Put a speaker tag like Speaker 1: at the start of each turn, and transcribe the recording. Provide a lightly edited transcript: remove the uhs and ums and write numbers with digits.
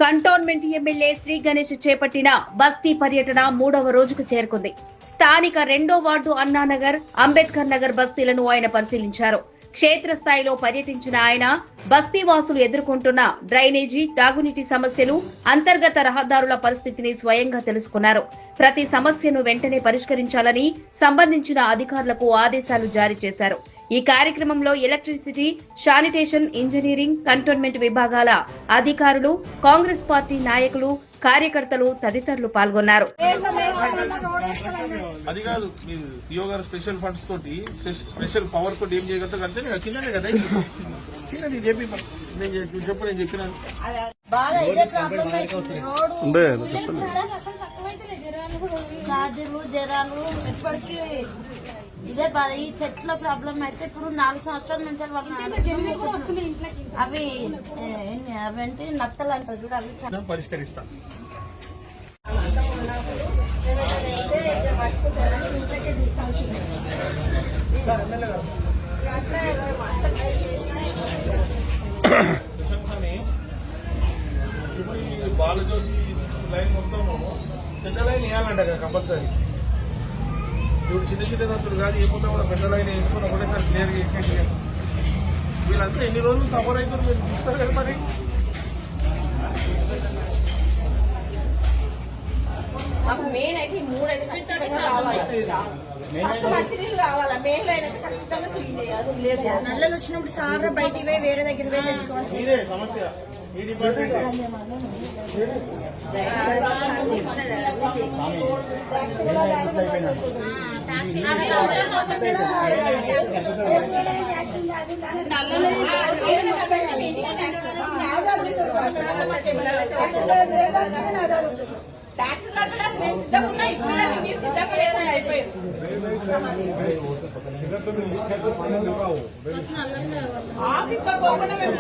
Speaker 1: Cantonment MLA Shri Ganesh చేపట్టిన బస్తీ పర్యటన 3వ రోజుకు చేరుకుంది. స్థానిక 2వ వార్డు అన్నానగర్, అంబేద్కర్ నగర్ బస్తీలను ఆయన పరిశీలించారు. క్షేత్రస్థాయిలో పర్యటించిన ఆయన బస్తీవాసులు ఎదుర్కొంటున్న డ్రైనేజీ, తాగునీటి సమస్యలు, అంతర్గత రహదారుల పరిస్థితిని స్వయంగా తెలుసుకున్నారు. ప్రతి సమస్యను వెంటనే పరిష్కరించాలని సంబంధించిన అధికారులకు ఆదేశాలు జారీ చేశారు. ఈ కార్యక్రమంలో ఎలక్ట్రిసిటీ, శానిటేషన్, ఇంజనీరింగ్, కంటోన్మెంట్ విభాగాల అధికారులు, కాంగ్రెస్ పార్టీ నాయకులు, కార్యకర్తలు తదితరులు పాల్గొన్నారు.
Speaker 2: అది కాదు మీ సిఓ గారు స్పెషల్ ఫండ్స్ తోటి స్పెషల్ పవర్ తోటి ఏం చేయగలుగుతారు అంతే చిన్నదే కదా చిన్నది చెప్పి నేను చెప్పు నేను చెప్పినాను
Speaker 3: జరాలు ఎప్పటికీ ఇదే బాధ. ఈ చెట్ల ప్రాబ్లం అయితే ఇప్పుడు 4 సంవత్సరాల నుంచి అవి అవంటే నత్తలు అంటారు చూడు, అవి
Speaker 2: పరిష్కరిస్తాం. ఇప్పుడు ఈ బాలజ్యోతి లైన్ మొత్తం పెద్ద లైన్ వేయాలంట కదా కంపల్సరీ. ఇప్పుడు చిన్న చిన్న దంతులు కాదు ఏముందో కూడా పెద్ద లైన్ వేసుకుని ఒకటేసారి క్లియర్ చేసేసి వీళ్ళంతా ఎన్ని రోజులు సఫర్ అవుతారు మీరు చూస్తారు కదా. మరి
Speaker 3: మెయిన్ అయితే 3 అయితే ఖచ్చితంగా రావాలా. మెయిన్ లైన్ అయితే ఖచ్చితంగా క్లీన్ చేయాలి. నల్లలు వచ్చినప్పుడు సార్ బయటికి పోయి వేరే దగ్గర పోయి తెచ్చుకోవాలి.
Speaker 2: ఇదే సమస్య. ఈ డిపార్ట్మెంట్
Speaker 3: ట్యాక్స్ కట్టడానికి మేము సిద్ధంగా ఉన్నాయి. ఇప్పుడు మీరు సిద్ధంగా లేకుండా అయిపోయారు. ఆఫీస్ లో పోకుండా మేము